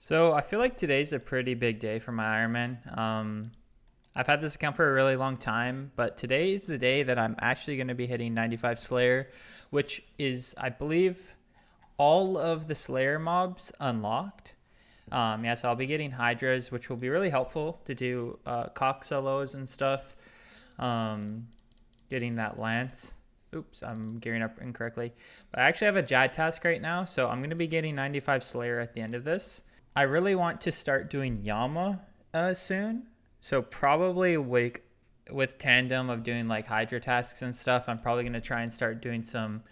So I feel like today's a pretty big day for my Ironman. I've had this account for a really long time, but today is the day that I'm actually going to be hitting 95 Slayer, which is, I believe, all of the Slayer mobs unlocked. So I'll be getting Hydras, which will be really helpful to do cock solos and stuff. Getting that Lance. Oops, I'm gearing up incorrectly. But I actually have a Jad task right now, so I'm going to be getting 95 Slayer at the end of this. I really want to start doing Yama soon. So probably with tandem of doing like Hydra tasks and stuff, I'm probably going to try and start doing some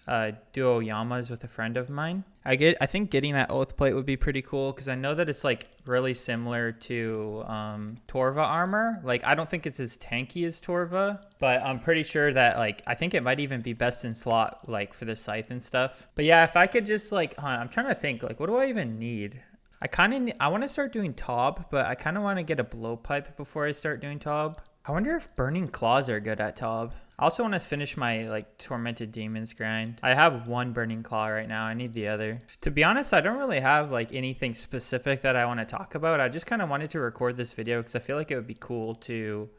duo Yamas with a friend of mine. I think getting that Oath plate would be pretty cool because I know that it's like really similar to Torva armor. Like I don't think it's as tanky as Torva, but I'm pretty sure that like I think it might even be best in slot like for the scythe and stuff. But yeah, if I could just like, I'm trying to think like what do I even need? I want to start doing Tob, but I kind of want to get a blowpipe before I start doing Tob. I wonder if Burning Claws are good at Tob. I also want to finish my like Tormented Demons grind. I have one Burning Claw right now. I need the other. To be honest, I don't really have like anything specific that I want to talk about. I just kind of wanted to record this video because I feel like it would be cool to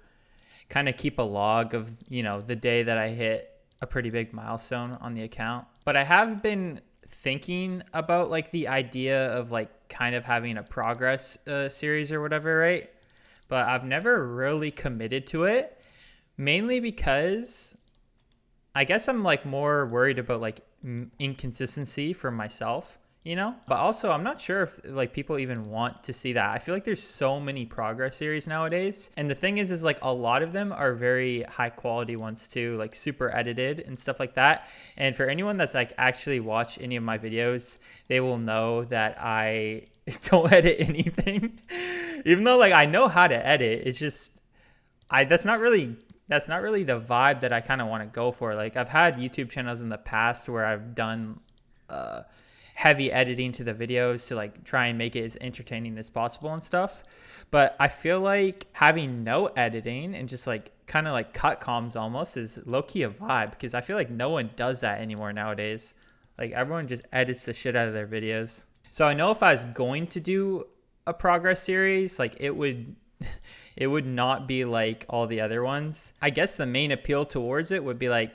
kind of keep a log of, the day that I hit a pretty big milestone on the account. But I have been thinking about like the idea of like kind of having a progress series or whatever, right? But I've never really committed to it, mainly because I guess I'm like more worried about like inconsistency for myself, but also I'm not sure if like people even want to see that. I feel like there's so many progress series nowadays, and the thing is like a lot of them are very high quality ones too, like super edited and stuff like that. And for anyone that's like actually watched any of my videos, they will know that I don't edit anything. Even though like I know how to edit, it's just that's not really the vibe that I kind of want to go for. Like I've had YouTube channels in the past where I've done heavy editing to the videos to like try and make it as entertaining as possible and stuff. But I feel like having no editing and just like kind of like cut comms almost is low-key a vibe, because I feel like no one does that anymore nowadays. Like everyone just edits the shit out of their videos. So I know if I was going to do a progress series, like it would not be like all the other ones. I guess the main appeal towards it would be like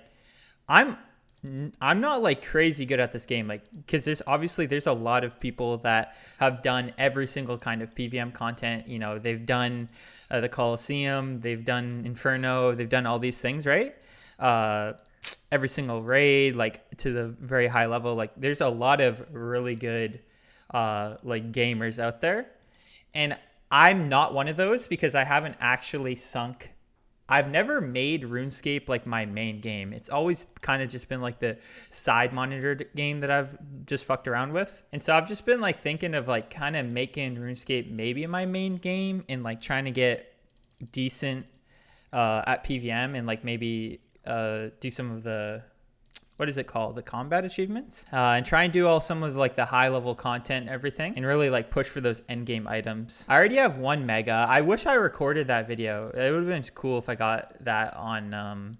I'm not like crazy good at this game, like because there's a lot of people that have done every single kind of PVM content. They've done the Coliseum, they've done Inferno, they've done all these things, right? Every single raid, like to the very high level. Like there's a lot of really good like gamers out there, and I'm not one of those because I haven't actually sunk. I've never made RuneScape like my main game. It's always kind of just been like the side monitored game that I've just fucked around with. And so I've just been like thinking of like kind of making RuneScape maybe my main game and like trying to get decent at PVM and like maybe do some of the, what is it called? The combat achievements, and try and do some of like the high level content and everything, and really like push for those end game items. I already have 1 mega. I wish I recorded that video. It would have been cool if I got that on,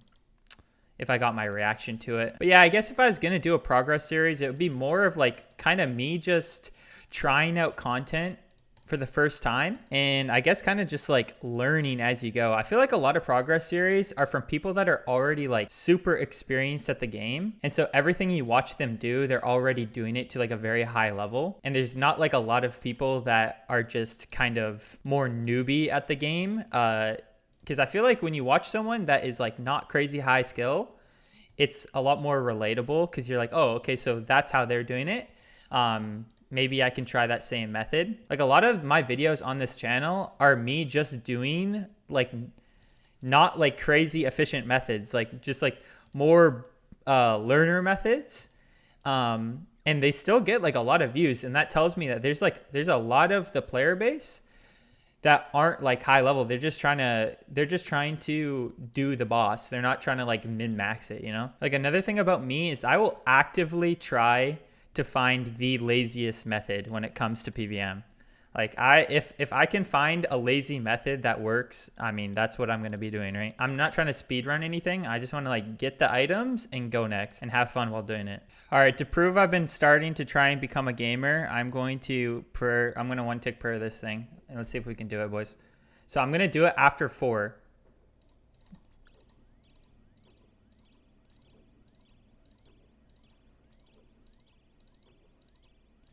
if I got my reaction to it. But yeah, I guess if I was going to do a progress series, it would be more of like kind of me just trying out content for the first time, and I guess kind of just like learning as you go. I feel like a lot of progress series are from people that are already like super experienced at the game, and so everything you watch them do, they're already doing it to like a very high level, and there's not like a lot of people that are just kind of more newbie at the game, because I feel like when you watch someone that is like not crazy high skill, it's a lot more relatable because you're like, oh, okay, so that's how they're doing it. Maybe I can try that same method. Like a lot of my videos on this channel are me just doing like not like crazy efficient methods, like just like more learner methods. And they still get like a lot of views. And that tells me that there's a lot of the player base that aren't like high level. They're just trying to do the boss. They're not trying to like min-max it, Like another thing about me is I will actively try to find the laziest method when it comes to PVM. Like if I can find a lazy method that works, I mean, that's what I'm going to be doing, right? I'm not trying to speed run anything. I just want to like get the items and go next and have fun while doing it. All right, to prove I've been starting to try and become a gamer, I'm going to one tick prayer this thing. And let's see if we can do it, boys. So I'm going to do it after 4.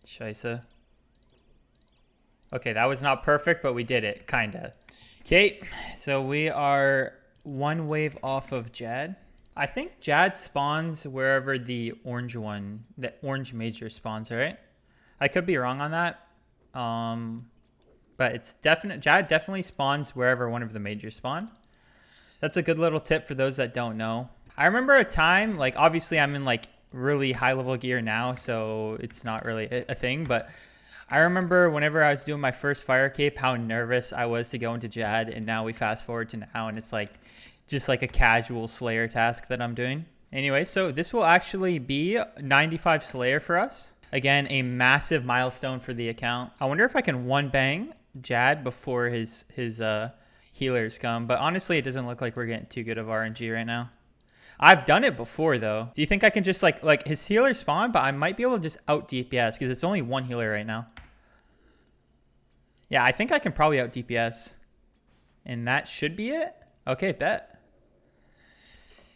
Scheisse. Okay, that was not perfect, but we did it, kinda. Okay, so we are 1 wave off of Jad. I think Jad spawns wherever the orange major spawns, right? I could be wrong on that. But it's Jad definitely spawns wherever one of the majors spawn. That's a good little tip for those that don't know. I remember a time, like obviously I'm in like really high level gear now, so it's not really a thing, but I remember whenever I was doing my first fire cape, how nervous I was to go into Jad, and now we fast forward to now, and it's like just like a casual Slayer task that I'm doing. Anyway, so this will actually be 95 Slayer for us. Again, a massive milestone for the account. I wonder if I can one bang Jad before his healers come, but honestly, it doesn't look like we're getting too good of RNG right now. I've done it before though. Do you think I can just like his healer spawn, but I might be able to just out DPS because it's only 1 healer right now. Yeah, I think I can probably out DPS. And that should be it. Okay, bet.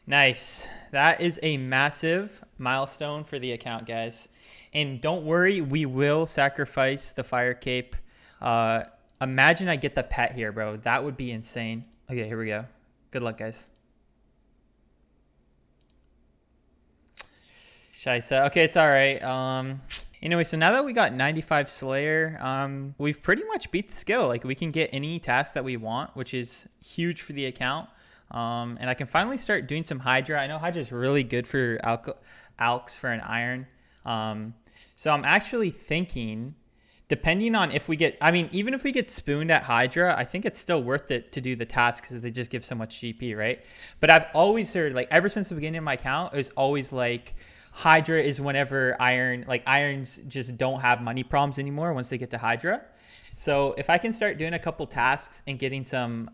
Nice. That is a massive milestone for the account, guys. And don't worry, we will sacrifice the fire cape. Imagine I get the pet here, bro. That would be insane. Okay, here we go. Good luck, guys. Scheisse. Okay, it's all right. Anyway, so now that we got 95 Slayer, we've pretty much beat the skill. Like, we can get any task that we want, which is huge for the account. And I can finally start doing some Hydra. I know Hydra is really good for alks for an iron. So I'm actually thinking, depending on if we get, I mean, even if we get spooned at Hydra, I think it's still worth it to do the tasks because they just give so much GP, right? But I've always heard, like, ever since the beginning of my account, it was always like, Hydra is whenever irons just don't have money problems anymore once they get to Hydra. So if I can start doing a couple tasks and getting some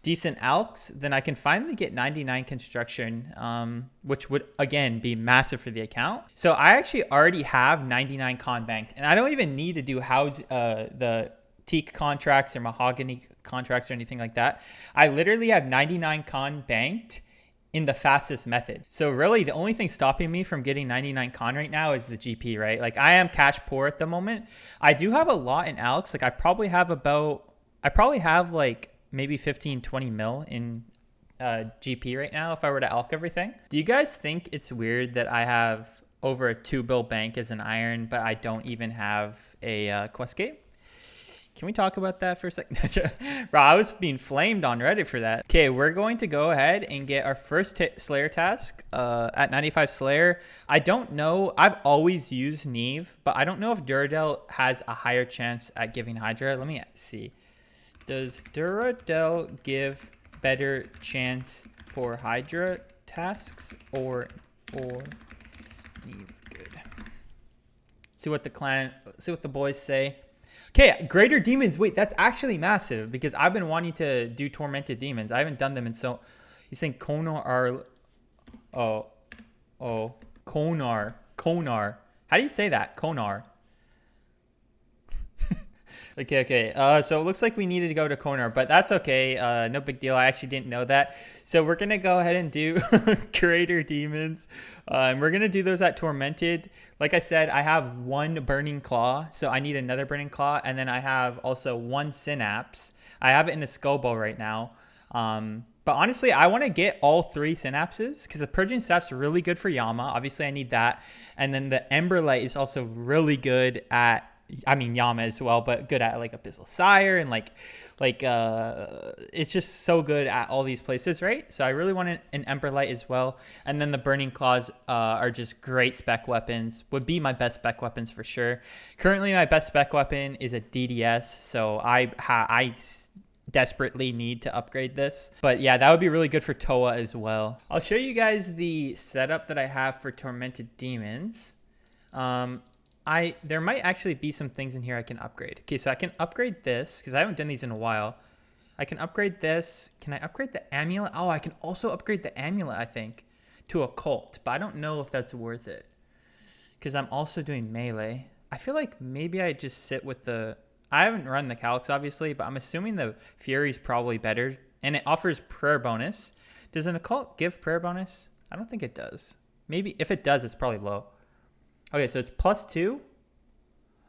decent alks, then I can finally get 99 construction, which would again be massive for the account. So I actually already have 99 con banked, and I don't even need to do the teak contracts or mahogany contracts or anything like that. I literally have 99 con banked in the fastest method. So really the only thing stopping me from getting 99 con right now is the GP, right? Like I am cash poor at the moment. I do have a lot in Alex. Like I probably have like maybe 15, 20 mil in GP right now if I were to alk everything. Do you guys think it's weird that I have over a 2 bill bank as an iron, but I don't even have a quest gate? Can we talk about that for a second? Bro, I was being flamed on Reddit for that. Okay, we're going to go ahead and get our first Slayer task at 95 Slayer. I don't know. I've always used Neve, but I don't know if Duradel has a higher chance at giving Hydra. Let me see. Does Duradel give better chance for Hydra tasks or Neve? Good. See what the boys say. Okay, Greater Demons. Wait, that's actually massive because I've been wanting to do Tormented Demons. I haven't done them in so... He's saying Konar are... Konar. How do you say that? Konar. Okay. So it looks like we needed to go to Konar, but that's okay. No big deal. I actually didn't know that. So we're going to go ahead and do Greater Demons. And we're going to do those at Tormented. Like I said, I have 1 Burning Claw, so I need another Burning Claw. And then I have also 1 Synapse. I have it in a Skull Bow right now. But honestly, I want to get all 3 Synapses because the Purging Staff's really good for Yama. Obviously, I need that. And then the Ember Light is also really good at... I mean Yama as well, but good at like Abyssal Sire and like it's just so good at all these places, right? So I really want an Ember Light as well. And then the Burning Claws are just great spec weapons, would be my best spec weapons for sure. Currently my best spec weapon is a DDS, so I desperately need to upgrade this. But yeah, that would be really good for Toa as well. I'll show you guys the setup that I have for Tormented Demons. there might actually be some things in here I can upgrade. Okay, so I can upgrade this because I haven't done these in a while. I can upgrade this. Can I upgrade the amulet? Oh, I can also upgrade the amulet, I think, to occult, but I don't know if that's worth it because I'm also doing melee. I feel like maybe I just sit with the, I haven't run the Calyx obviously, but I'm assuming the Fury's probably better and it offers prayer bonus. Does an occult give prayer bonus? I don't think it does. Maybe if it does, it's probably low. Okay, so it's +2.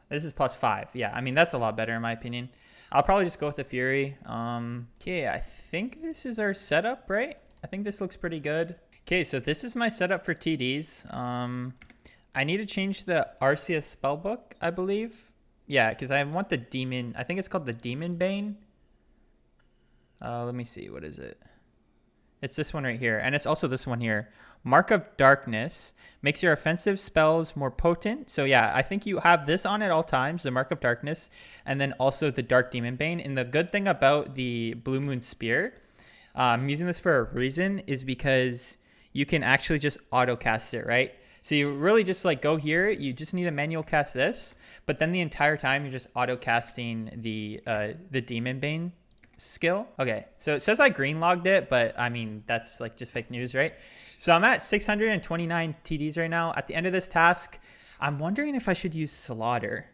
This is +5. Yeah, I mean, that's a lot better in my opinion. I'll probably just go with the Fury. Okay, I think this is our setup, right? I think this looks pretty good. Okay, so this is my setup for TDs. I need to change the RCS spellbook, I believe. Yeah, because I want the demon. I think it's called the Demon Bane. Let me see. What is it? It's this one right here. And it's also this one here. Mark of Darkness makes your offensive spells more potent. So yeah, I think you have this on at all times, the Mark of Darkness, and then also the Dark Demon Bane. And the good thing about the Blue Moon Spear, I'm using this for a reason, is because you can actually just auto cast it, right? So you really just like go here, you just need to manual cast this, but then the entire time you're just auto casting the Demon Bane skill. Okay, so it says I green logged it, but I mean, that's like just fake news, right? So I'm at 629 TDs right now. At the end of this task, I'm wondering if I should use Slaughter.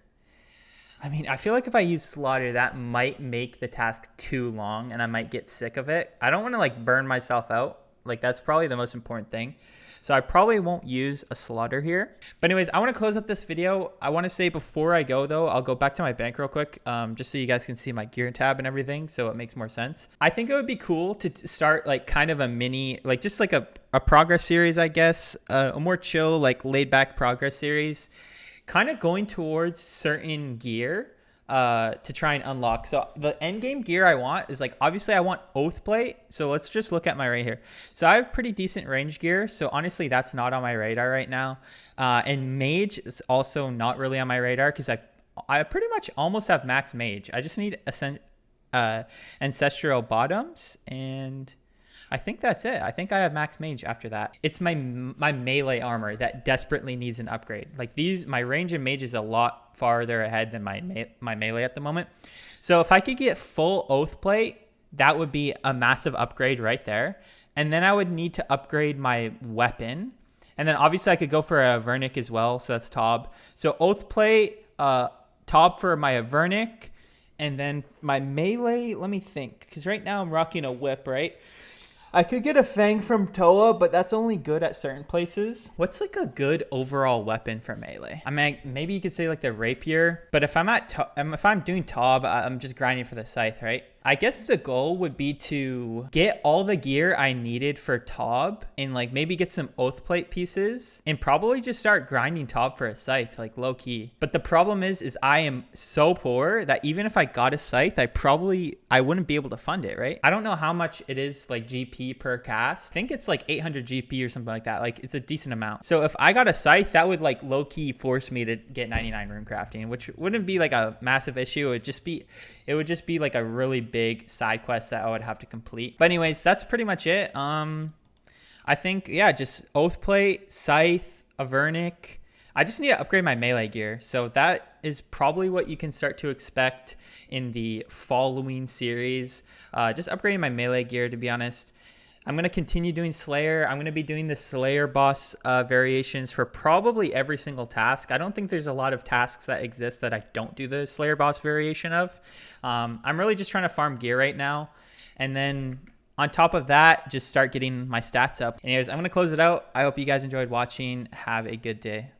I mean, I feel like if I use Slaughter, that might make the task too long and I might get sick of it. I don't want to like burn myself out. Like that's probably the most important thing. So I probably won't use a Slaughter here. But anyways, I want to close up this video. I want to say before I go though, I'll go back to my bank real quick, just so you guys can see my gear tab and everything, so it makes more sense. I think it would be cool to start like kind of a mini, like just like a progress series, I guess, a more chill, like laid back progress series, kind of going towards certain gear to try and unlock. So the end game gear I want is like, obviously I want Oath Plate. So let's just look at my right here. So I have pretty decent range gear. So honestly, that's not on my radar right now. And Mage is also not really on my radar because I pretty much almost have max Mage. I just need Ancestral Bottoms, and I think that's it. I think I have max Mage after that. It's my melee armor that desperately needs an upgrade. Like my range and Mage is a lot farther ahead than my melee at the moment. So if I could get full Oath Plate, that would be a massive upgrade right there. And then I would need to upgrade my weapon. And then obviously I could go for a Vernic as well. So that's Taub. So Oath Plate, Taub for my Vernic, and then my melee, let me think. Because right now I'm rocking a whip, right? I could get a Fang from Toa, but that's only good at certain places. What's like a good overall weapon for melee? I mean, maybe you could say like the Rapier, but if I'm doing Taub, I'm just grinding for the Scythe, right? I guess the goal would be to get all the gear I needed for Taub and like maybe get some Oath Plate pieces and probably just start grinding Taub for a Scythe, like low key. But the problem is I am so poor that even if I got a Scythe, I wouldn't be able to fund it, right? I don't know how much it is like GP per cast. I think it's like 800 GP or something like that. Like it's a decent amount. So if I got a Scythe, that would like low key force me to get 99 rune crafting, which wouldn't be like a massive issue. It would just be like a really big side quest that I would have to complete. But anyways, that's pretty much it. I think, yeah, just Oath Plate, Scythe, a Vernic. I just need to upgrade my melee gear. So that is probably what you can start to expect in the following series. Just upgrading my melee gear, to be honest. I'm going to continue doing Slayer. I'm going to be doing the Slayer boss variations for probably every single task. I don't think there's a lot of tasks that exist that I don't do the Slayer boss variation of. I'm really just trying to farm gear right now. And then on top of that, just start getting my stats up. Anyways, I'm going to close it out. I hope you guys enjoyed watching. Have a good day.